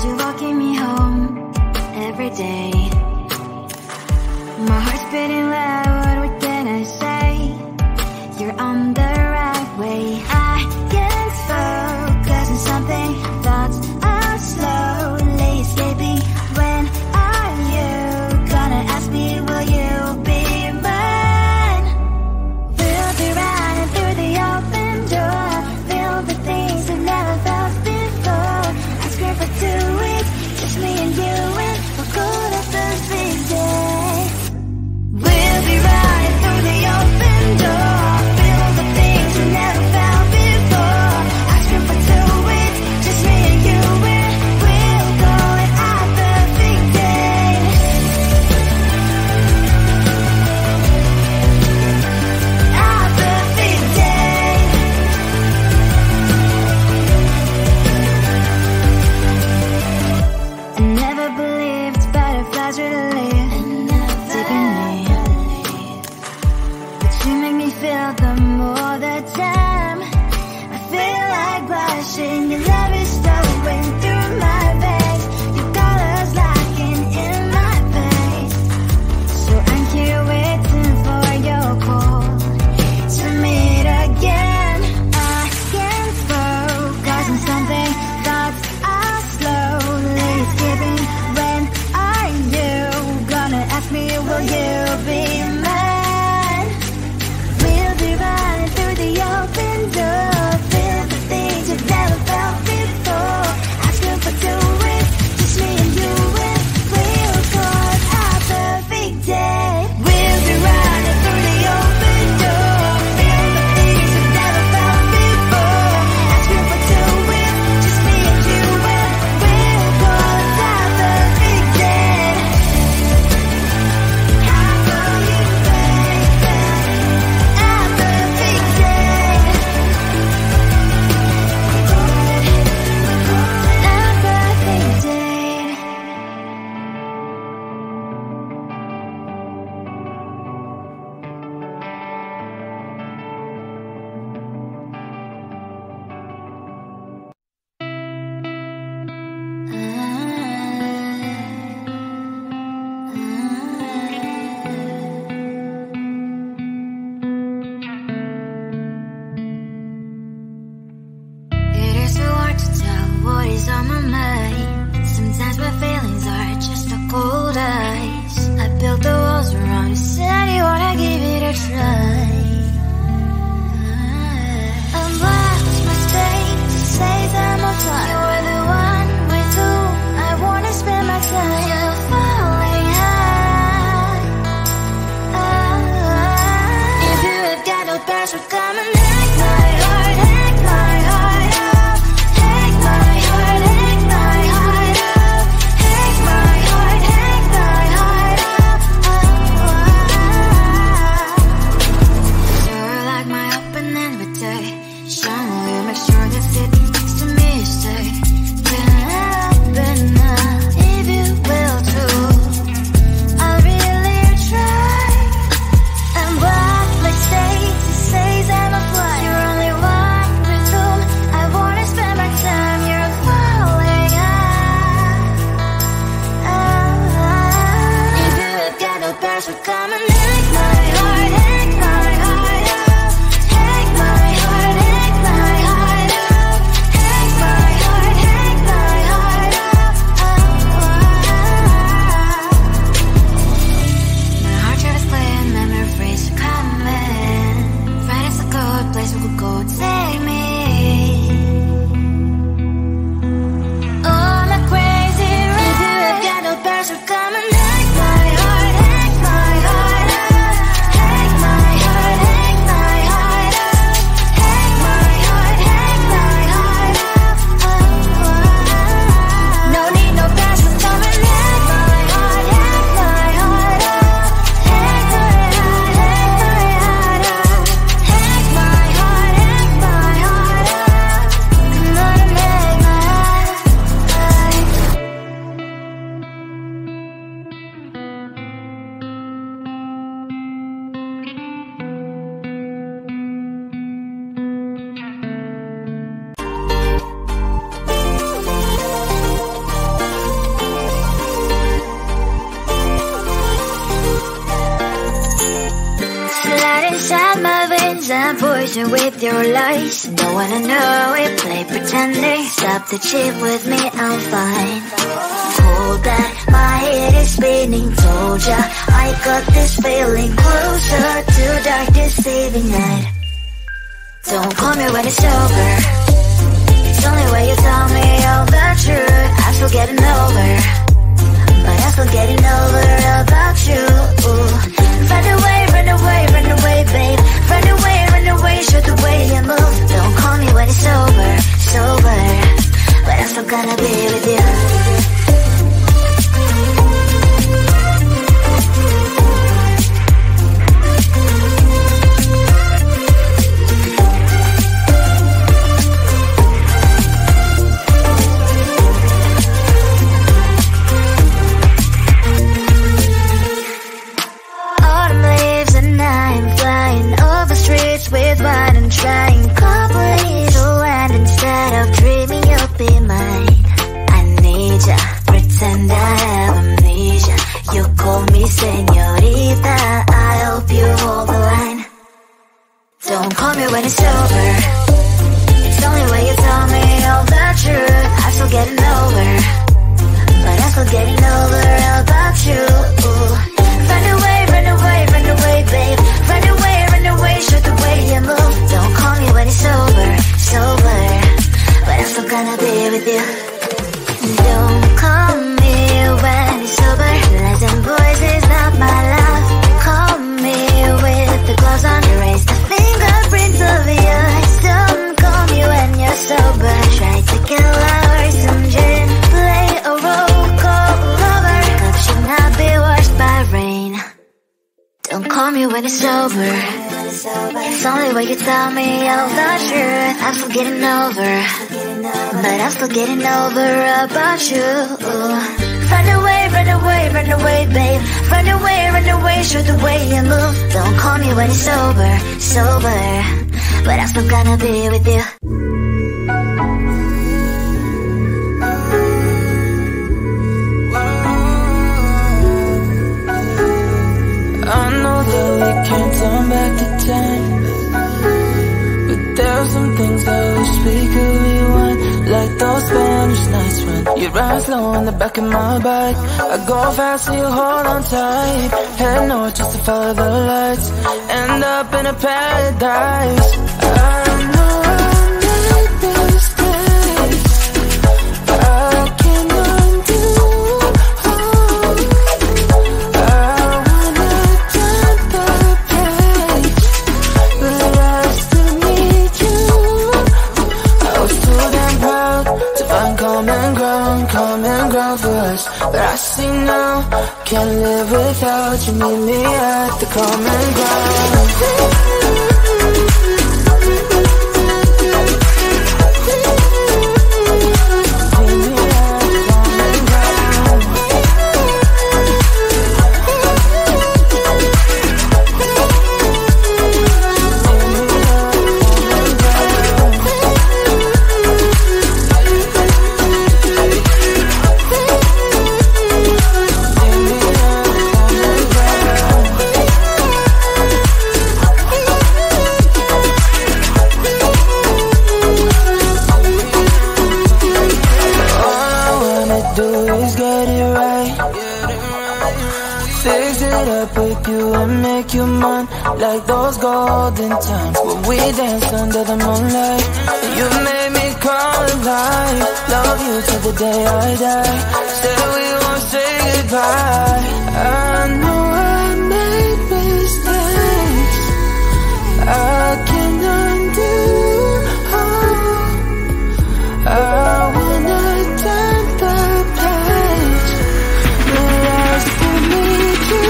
you're walking me home every day. My heart's beating loud, what can I say? You're on the right way. I can't focus on something, thoughts are slowly escaping. When are you gonna ask me, will you be mine? We'll be running through the open door, filled with things I've never felt before. I scream for 2 weeks, just me and you, and we'll go to the big day. We'll be running through the open door, filled with things we never felt before. I scream for 2 weeks, just me and you, and we'll go and have the big day. Have the big day. I never believed butterflies were to live but you make me feel them all the time. I feel like blushing, your love is flowing through my veins, your colors locking in my face. So I'm here waiting for your call to meet again. I can't focus on something, thoughts are slowly escaping. When are you gonna ask me, will you be mine? We'll be running through the open door, filled with things you've never felt before. Asking for 2 weeks, just me and you, and we'll go out the big day. We'll be running through the open door, filled with things you've never felt before. Asking for 2 weeks, just me and you, and we'll go out the big day. How will you, baby? At the big day. At the big day. It is so hard to tell what is on my mind. Sometimes my feelings are just a cold ice. I built the walls around you, said you wanna give it a try. I'm lost my state to say that more time. You're the one with whom I wanna spend my time. You're falling high. If you have got no pressure, come and hack my heart, hack my heart up. Hack my heart, hack my heart up. Hack my heart, hack my heart up. You're like my open invitation. Will you make sure that sitting next to me you stay? Can open up if you will too. I'll really try. And what they say to say that I'm poison with your lies. Don't wanna know it, play pretending. Stop the cheat with me, I'm fine. Hold that, my head is spinning. Told ya, I got this feeling. Closer to dark deceiving night. Don't call me when it's over. It's only when you tell me all the truth. I'm still getting over, but I'm still getting over about you. Run away, run away, run away, babe. Run away, show the way you move. Don't call me when it's over, sober, but I'm still gonna be with you. With wine and trying couples to land instead of dreaming you'll be mine. I need ya, pretend I have amnesia. You call me señorita, I hope you hold the line. Don't call me when it's over. It's only when you tell me all the truth. I'm still getting over, but I'm still getting over about you. Run away, run away, run away, babe. Run away, show the way you move. Don't call me when it's over, sober, but I'm still gonna be with you. Don't call me when it's over. Lies and voices, not my love. Call me with the gloves on. Erase the fingerprints of your eyes. Don't call me when you're sober. Try to kill our some gin. Play a role called lover. Love should not be washed by rain. Don't call me when it's over. It's only when you tell me all the truth. I'm still getting over, but I'm still getting over about you. Run away, run away, run away, babe. Run away, show the way you move. Don't call me when it's over, sober, but I'm still gonna be with you. I know that we can't turn back the time, but there are some things I wish we could rewind. Like those Spanish nights when you ride slow on the back of my bike. I go fast so you hold on tight. Head north just to follow the lights. End up in a paradise. I know I made mistakes I can't undo. Common ground for us, but I see now, can't live without you. Meet me at the common ground. Like those golden times when we danced under the moonlight. You made me come alive. Love you till the day I die. Said we won't say goodbye. I know I made mistakes I can't undo. I wanna turn the page, but I still need you.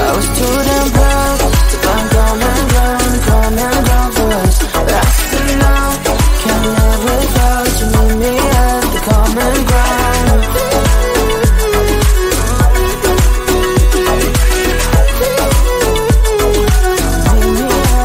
I was too damn proud to find common ground for us, but I still know, can't live without you. Meet me at the common ground. Meet me at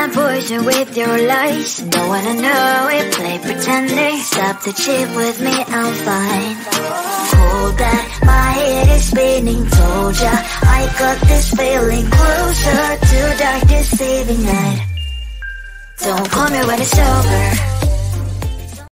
my poison with your lies. Don't wanna know it, play pretending. Stop the cheat with me, I'm fine. Hold that, my head is spinning. Told ya, I got this feeling. Closer to dark deceiving night. Don't call me when it's over.